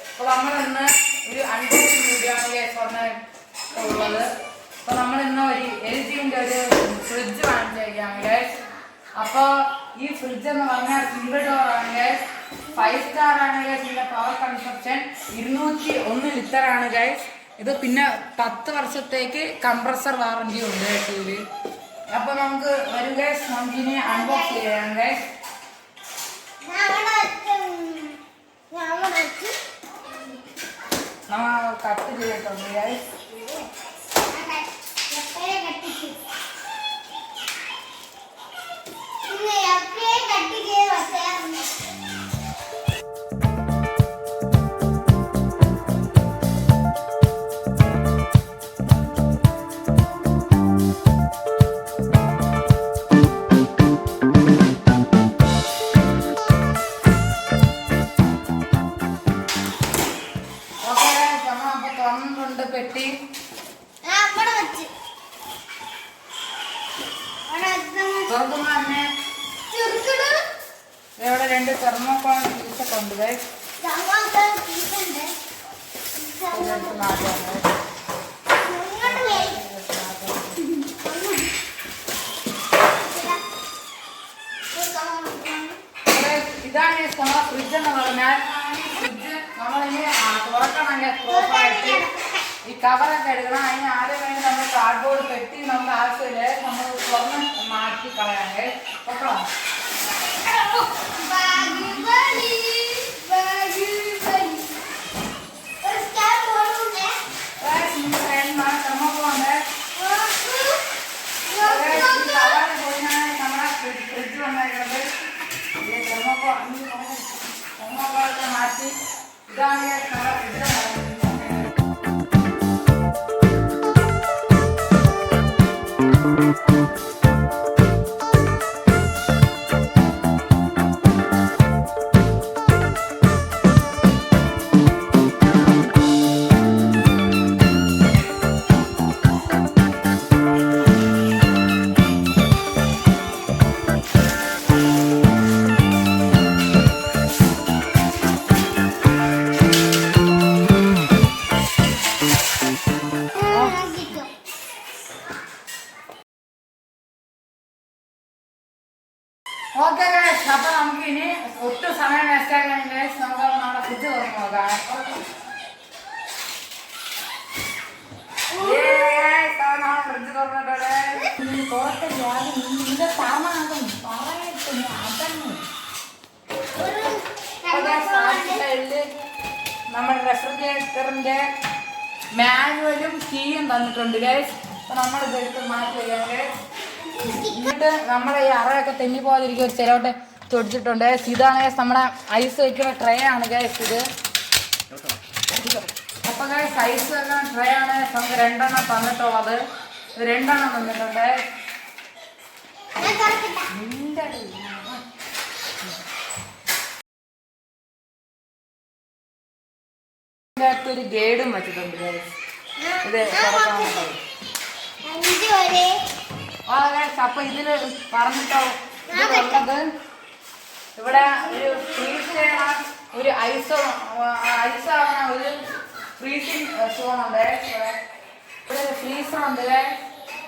അപ്പൊ നമ്മൾ ഇന്ന് ഒരു അൺബോക്സിംഗ് വീഡിയോ ആണ് ഉള്ളത്. അപ്പൊ നമ്മൾ ഇന്ന് ഒരു LGന്റെ ഒരു ഫ്രിഡ്ജ് വാങ്ങിച്ചിരിക്കുകയാണ് ഗൈസ്. അപ്പൊ ഈ ഫ്രിഡ്ജ് എന്ന് പറഞ്ഞാൽ സിംഗിൾ ഡോർ ആണ് ഗൈസ്. 5 സ്റ്റാർ ആണ് ഗൈസ്. ഇതിന്റെ പവർ കൺസപ്ഷൻ 201 ലിറ്റർ ആണ് ഗൈസ്. ഇത് പിന്നെ 10 വർഷത്തേക്ക് കംപ്രസർ വാറന്റി ഉണ്ട് ഇതില്. അപ്പൊ നമുക്ക് വരും ഗൈസ്, നമുക്കിനി അൺബോക്സ് ചെയ്യാം ഗൈസ്. നമ്മൾ കട്ട് ചെയ്തിട്ടുണ്ട് ഗൈസ്. പെട്ടി തുറക്കുമ്പോ തന്നെ ഇവിടെ 2 തെർമോകോൾ പീസൊക്കെ ഉണ്ട് ഗൈസ്. ഇതാണ് നമ്മളെ ഫ്രിഡ്ജ് എന്ന് പറഞ്ഞാൽ. ഫ്രിഡ്ജ് നമ്മളിനി തുറക്കണമെങ്കിൽ പ്രോപ്പറായിട്ട് ഈ കവറൊക്കെ എടുക്കണം. അതിന് ആദ്യം വേണ്ടി നമ്മൾ കാർഡ്ബോർഡ് പെട്ടി നമുക്ക് ആവശ്യമില്ല, നമ്മൾ തുറന്ന് മാറ്റി കളയാണ്ട് ഓക്കെ. നമ്മുടെ ഫ്രിഡ്ജ് വന്നേക്കുന്നത് തെർമോകോളൊക്കെ മാറ്റി. ഇതാണ് നമ്മുടെ ഫ്രിഡ്ജ്. ഓക്കെ ഗൈസ്, അപ്പൊ നമുക്ക് ഇനി ഒട്ടും സമയം വേസ്റ്റ് ആക്കാൻ ഗൈസ്, നമുക്ക് നമ്മുടെ ഫ്രിഡ്ജ് തുറന്ന് നോക്കാം. ഫ്രിഡ്ജ് തുറന്നിട്ടോടെ നമ്മുടെ റെഫ്രിജറേറ്ററിന്റെ മാനുവലും കീയും തന്നിട്ടുണ്ട് ഗൈസ്. അപ്പൊ നമ്മളിത് എടുത്ത് മാറ്റുകയാണ് ഗൈസ്. എന്നിട്ട് നമ്മുടെ ഈ അറയൊക്കെ തെന്നി പോകാതിരിക്കും ഒരു ചിലവട്ടെ തൊടിച്ചിട്ടുണ്ട്. ഇതാണ് നമ്മുടെ ഐസ് വയ്ക്കുന്ന ട്രേ ആണ് ഗൈസ് ഇത്. അപ്പൊ ഗൈസ് ഐസ് വയ്ക്കുന്ന ട്രേ ആണ് നമുക്ക് 2 എണ്ണം തന്നിട്ടുള്ളത്. 2 എണ്ണം തന്നിട്ടുണ്ട്. ഒരു ഗൈഡും വെച്ചിട്ടുണ്ട് ഗൈസ്. ഇത് അപ്പൊ ഇതില് പറഞ്ഞിട്ടോ ഇതുള്ളത് ഇവിടെ ഒരു ഫ്രീസ് ചെയ്യണ ഒരു ഐസാവണ ഒരു ഫ്രീസിങ് സോണുണ്ട്. ഇവിടെ ഒരു ഫ്രീസറുണ്ട്.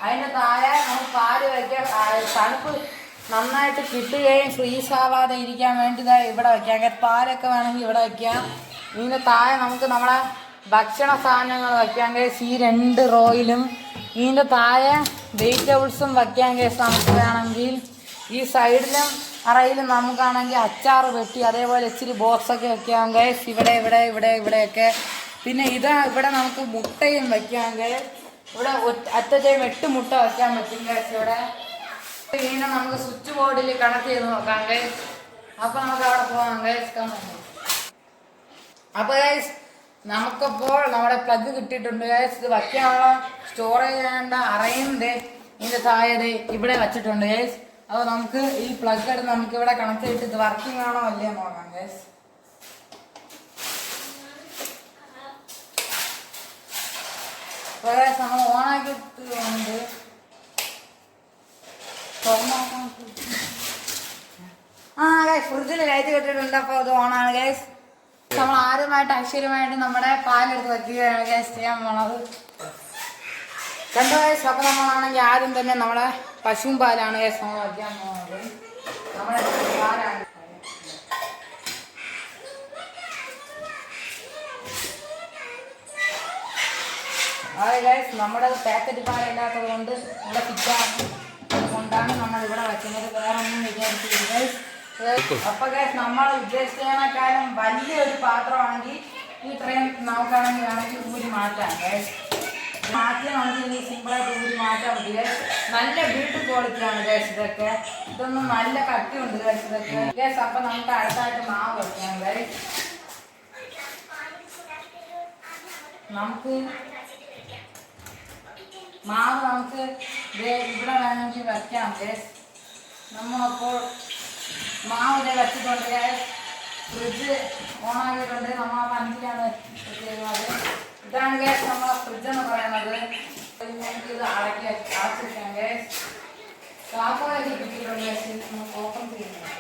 അതിൻ്റെ താഴെ നമുക്ക് പാല് വയ്ക്കാം. തണുപ്പ് നന്നായിട്ട് കിട്ടുകയും ഫ്രീസ് ആവാതെ ഇരിക്കാൻ വേണ്ടി ഇവിടെ വയ്ക്കാം. പാലൊക്കെ വേണമെങ്കിൽ ഇവിടെ വയ്ക്കാം. ഇതിൻ്റെ താഴെ നമുക്ക് നമ്മളെ ഭക്ഷണ സാധനങ്ങൾ വയ്ക്കാം കേസ്. ഈ 2 റോയിലും ഇതിൻ്റെ താഴെ വെജിറ്റബിൾസും വയ്ക്കാൻ കേസ് നമുക്ക് വേണമെങ്കിൽ. ഈ സൈഡിലും അറയിലും നമുക്കാണെങ്കിൽ അച്ചാറ് വെട്ടി അതേപോലെ ഇച്ചിരി ബോക്സൊക്കെ വയ്ക്കാം കേസ്. ഇവിടെയൊക്കെ. പിന്നെ ഇവിടെ നമുക്ക് മുട്ടയും വയ്ക്കാം കേസ്. ഇവിടെ അറ്റത്തേയും 8 മുട്ട വയ്ക്കാൻ പറ്റും കേസ്. ഇവിടെ ഇതിനെ നമുക്ക് സ്വിച്ച് ബോർഡിൽ കണക്ട് ചെയ്ത് നോക്കാം കേസ്. അപ്പോൾ നമുക്ക് അവിടെ പോകാം കേസ്. അപ്പോൾ കേസ് നമുക്കിപ്പോൾ നമ്മുടെ പ്ലഗ് കിട്ടിയിട്ടുണ്ട് ഗൈസ്. ഇത് വയ്ക്കാനുള്ള സ്റ്റോറേജ് ചെയ്യേണ്ട അറയുന്നത് ഇതിൻ്റെ താഴെ ഇവിടെ വെച്ചിട്ടുണ്ട് ഗൈസ്. അപ്പോൾ നമുക്ക് ഈ പ്ലഗ് എടുത്ത് നമുക്ക് ഇവിടെ കണക്ട് ചെയ്തിട്ട് ഇത് വർക്കിംഗ് ആണോ അല്ലേ നോക്കാം ഗൈസ്. അപ്പോൾ ഗൈസ് നമ്മൾ ഓണാക്കിയിട്ടുണ്ട്. ആ ഗൈസ് ഫ്രിഡ്ജിൽ ലൈറ്റ് കെട്ടിട്ടുണ്ട്. അപ്പോൾ അത് ഓണാണ് ഗൈസ്. നമ്മൾ ആദ്യമായിട്ട് ഐശ്വര്യമായിട്ട് നമ്മുടെ പാലെടുത്ത് വയ്ക്കുകയാണ് ഗൈസ് ചെയ്യാൻ പോണത്. കണ്ടോ ഗൈസ്? അപ്പൊ നമ്മളാണെങ്കിൽ ആദ്യം തന്നെ നമ്മുടെ പശുവും പാലാണ് ഗൈസ് നമ്മൾ വയ്ക്കാൻ പോകുന്നത്. നമ്മുടെ പാലാണ്. അതെ ഗൈസ്, നമ്മുടെ പാക്കറ്റ് പാലില്ലാത്തത് കൊണ്ട് ഇവിടെ കിട്ടാണ്, അതുകൊണ്ടാണ് നമ്മൾ ഇവിടെ വയ്ക്കുന്നത്. വേറെ ഒന്നും വിചാരിച്ചില്ല ഗൈസ്. അപ്പൊ ഗൈസ്, നമ്മൾ ഉദ്ദേശിച്ചതിനേക്കാളും വലിയൊരു പാത്രമാണെങ്കിൽ ഈ ട്രെയിൻ നമുക്കാണെങ്കിൽ ഊരി മാറ്റാം ഗൈസ്. മാറ്റി നമുക്ക് ഇനി സിമ്പിളായിട്ട് ഊരി മാറ്റാൻ പറ്റും ഗൈസ്. നല്ല ബ്യൂട്ടി ക്വാളിറ്റിയാണ് ഗൈസ് ഇതൊക്കെ. ഇതൊന്നും നല്ല കട്ടിയുണ്ട് ഗൈസ് ഇതൊക്കെ ഗൈസ്. അപ്പൊ നമുക്ക് അടുത്തായിട്ട് മാവ് വയ്ക്കാം ഗൈസ്. നമുക്ക് മാവ് ഇവിടെ വേണമെങ്കിൽ വയ്ക്കാം ഗൈസ്. നമ്മളപ്പോൾ മാവ് ഇവിടെ വെച്ചിട്ടുണ്ട് ഗൈസ്. ഫ്രിഡ്ജ് ഓണാക്കിയിട്ടുണ്ട്. നമ്മൾ ആ 5-ലാണ് വെച്ചിരിക്കുന്നത്. ഇതാണ് ഗൈസ് നമ്മളെ ഫ്രിഡ്ജ് എന്ന് പറയുന്നത്. ഇത് അടച്ചിരിക്കാം ഗൈസ്. കാപ്പൊക്കെ കിട്ടിയിട്ടുണ്ട് ഗൈസ്. നമുക്ക് ഓപ്പൺ ചെയ്യുന്നത്.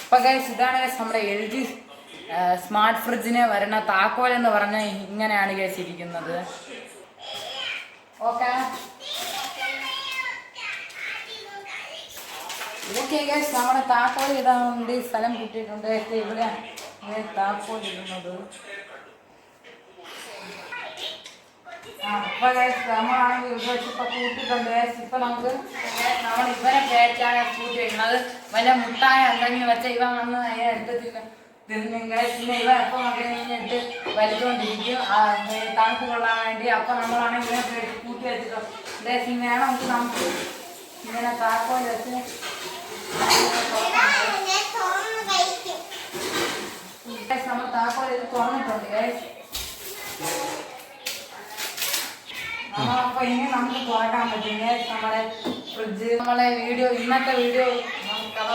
അപ്പൊ ഗൈസ്, ഇതാണ് ഗൈസ് നമ്മുടെ LG സ്മാർട്ട് ഫ്രിഡ്ജിന് വരുന്ന താക്കോൽ എന്ന് പറഞ്ഞാൽ ഇങ്ങനെയാണ് ഗൈസ് ഇരിക്കുന്നത്. ഓക്കെ ഓക്കെ ഗൈസ്, നമ്മുടെ താക്കോൽ ഇടാൻ സ്ഥലം കിട്ടിയിട്ടുണ്ട്. ഇവിടെ താക്കോൽ ഇടുന്നത്. അപ്പൊ ഗൈസ്, നമ്മളാണെങ്കിൽ ഇപ്പൊ കൂട്ടിയിട്ടുണ്ട് ഗൈസ്. ഇപ്പൊ നമ്മൾ ഇവരെ പേച്ചാണ് കൂട്ടി വെക്കുന്നത്. വല്ല മുട്ടായ എന്തെങ്കിലും വെച്ചാൽ ഇവ വന്ന് എടുത്ത് തിന്നും ഗൈസ്. പിന്നെ ഇവ എപ്പോൾ കഴിഞ്ഞിട്ട് വലിച്ചുകൊണ്ടിരിക്കും തണുപ്പ് കൊള്ളാൻ വേണ്ടി. അപ്പൊ നമ്മളാണെങ്കിൽ ഇവരെ കൂട്ടി വെച്ചിട്ടുണ്ട് ഗൈസ്. വേണമെങ്കിൽ നമുക്ക് ഇങ്ങനെ താക്കോൽ വെച്ച് നമ്മൾ താക്കോൽ ഇത് തുറന്നിട്ടുണ്ട് ഗൈസ്. അപ്പൊ ഇനി നമുക്ക് തുറക്കാൻ പറ്റും ഗൈസ് നമ്മുടെ ഫ്രിഡ്ജ്. നമ്മളെ ഇന്നത്തെ വീഡിയോ കഥ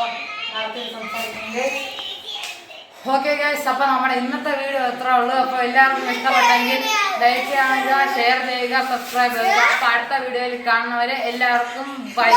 നടത്തി സംസാരിക്കുന്നത്. ഓക്കെ ഗൈസ്, അപ്പൊ നമ്മുടെ ഇന്നത്തെ വീഡിയോ എത്ര ഉള്ളൂ. അപ്പൊ എല്ലാവർക്കും ഇഷ്ടപ്പെട്ടെങ്കിൽ ലൈക്ക് ചെയ്യുക, ഷെയർ ചെയ്യുക, സബ്സ്ക്രൈബ് ചെയ്യുക. അപ്പൊ അടുത്ത വീഡിയോയിൽ കാണുന്നവരെ എല്ലാവർക്കും ബൈ.